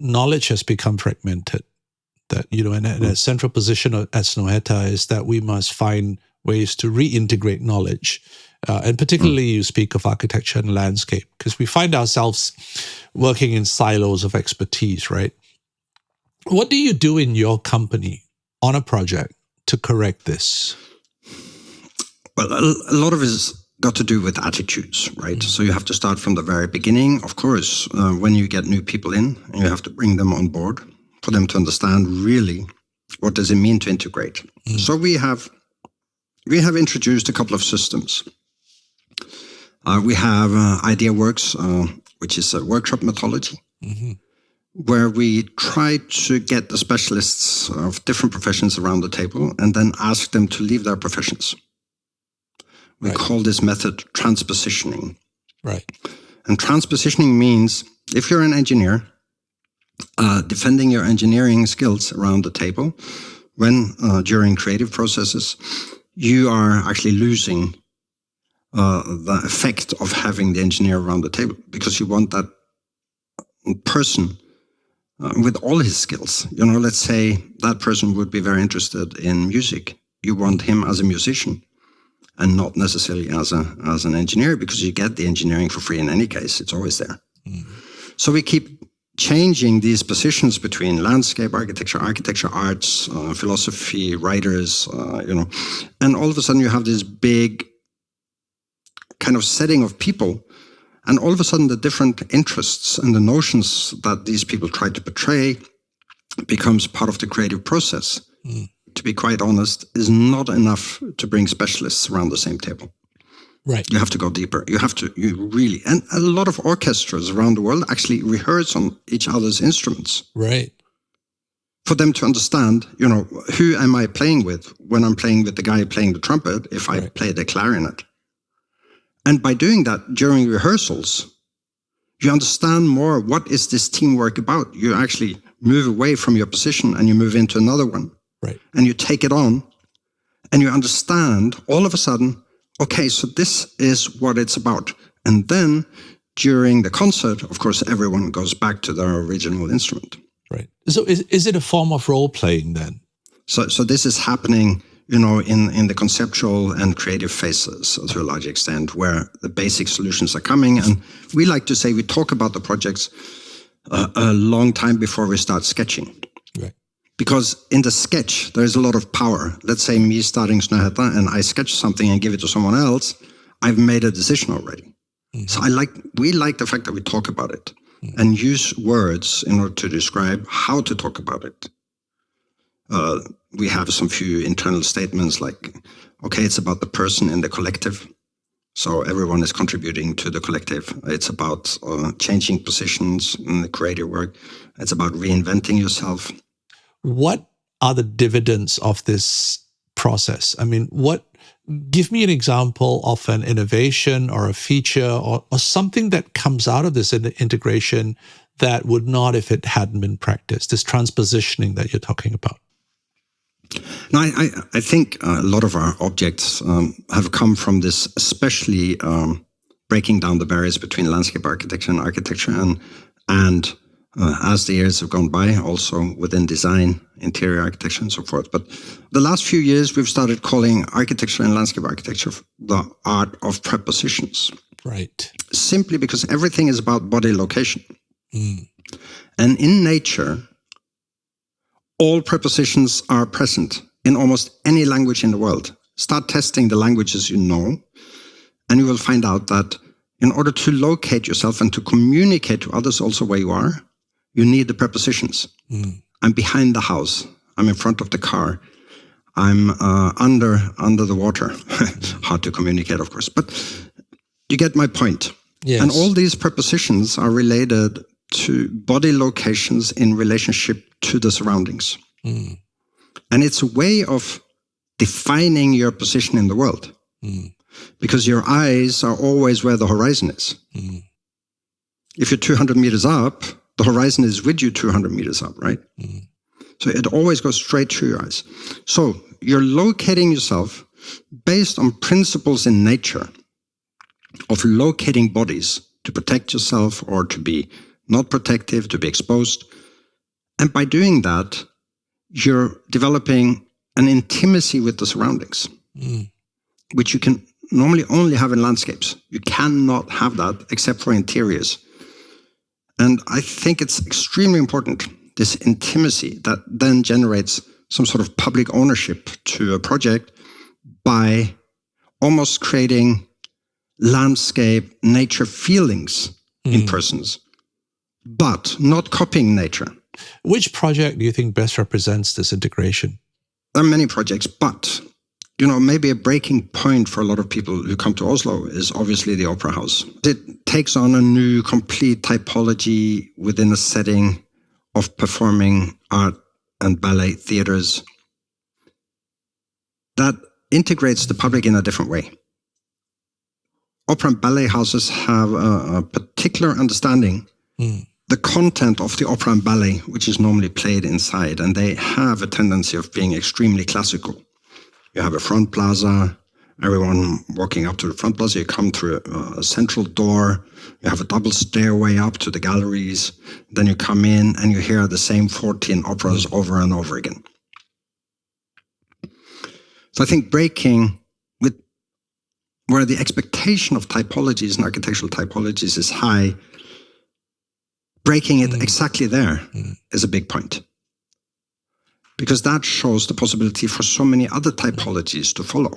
knowledge has become fragmented. That, and a central position at Snøhetta is that we must find ways to reintegrate knowledge. And particularly you speak of architecture and landscape, because we find ourselves working in silos of expertise, right? What do you do in your company on a project to correct this? Well, a lot of it has got to do with attitudes, right? So you have to start from the very beginning. Of course, when you get new people in, you have to bring them on board for them to understand really what does it mean to integrate. So we have introduced a couple of systems. We have IdeaWorks, which is a workshop methodology, where we try to get the specialists of different professions around the table and then ask them to leave their professions. We call this method transpositioning. Right. And transpositioning means if you're an engineer, defending your engineering skills around the table, when during creative processes, you are actually losing the effect of having the engineer around the table, because you want that person with all his skills. Let's say that person would be very interested in music. You want him as a musician and not necessarily as an engineer, because you get the engineering for free in any case. It's always there. So we keep changing these positions between landscape architecture, arts, philosophy, writers, and all of a sudden you have this big kind of setting of people, and all of a sudden the different interests and the notions that these people try to portray becomes part of the creative process. To be quite honest, is not enough to bring specialists around the same table. Right. You have to go deeper. And a lot of orchestras around the world actually rehearse on each other's instruments. Right. For them to understand, who am I playing with when I'm playing with the guy playing the trumpet if I play the clarinet. And by doing that during rehearsals, you understand more what is this teamwork about. You actually move away from your position and you move into another one. Right. And you take it on and you understand all of a sudden, okay, so this is what it's about. And then during the concert, of course, everyone goes back to their original instrument. Right. So is it a form of role-playing then? So this is happening, in the conceptual and creative phases to a large extent, where the basic solutions are coming. And we like to say we talk about the projects a long time before we start sketching. Right. Because in the sketch, there is a lot of power. Let's say me starting Snøhetta and I sketch something and give it to someone else, I've made a decision already. So we like the fact that we talk about it and use words in order to describe how to talk about it. We have some few internal statements like, okay, it's about the person in the collective. So everyone is contributing to the collective. It's about changing positions in the creative work. It's about reinventing yourself. What are the dividends of this process? I mean, give me an example of an innovation or a feature or something that comes out of this integration that would not if it hadn't been practiced, this transpositioning that you're talking about. No, I think a lot of our objects have come from this, especially breaking down the barriers between landscape architecture and architecture, and as the years have gone by, also within design, interior architecture, and so forth. But the last few years, we've started calling architecture and landscape architecture the art of prepositions. Right. Simply because everything is about body location. And in nature, all prepositions are present in almost any language in the world. Start testing the languages you know, and you will find out that in order to locate yourself and to communicate to others also where you are, you need the prepositions. I'm behind the house. I'm in front of the car. I'm under the water. Hard to communicate, of course, but you get my point. Yes. And all these prepositions are related to body locations in relationship to the surroundings. And it's a way of defining your position in the world. Because your eyes are always where the horizon is. If you're 200 meters up, the horizon is with you 200 meters up, right? So it always goes straight through your eyes. So you're locating yourself based on principles in nature of locating bodies to protect yourself or to be not protective, to be exposed. And by doing that, you're developing an intimacy with the surroundings, which you can normally only have in landscapes. You cannot have that except for interiors. And I think it's extremely important, this intimacy that then generates some sort of public ownership to a project by almost creating landscape, nature feelings in persons, but not copying nature. Which project do you think best represents this integration? There are many projects, but maybe a breaking point for a lot of people who come to Oslo is obviously the Opera House. It takes on a new, complete typology within a setting of performing art and ballet theaters that integrates the public in a different way. Opera and ballet houses have a particular understanding. The content of the opera and ballet, which is normally played inside, and they have a tendency of being extremely classical. You have a front plaza, everyone walking up to the front plaza, you come through a central door, you have a double stairway up to the galleries, then you come in and you hear the same 14 operas over and over again. So I think breaking with where the expectation of typologies and architectural typologies is high, breaking it exactly there is a big point. Because that shows the possibility for so many other typologies to follow.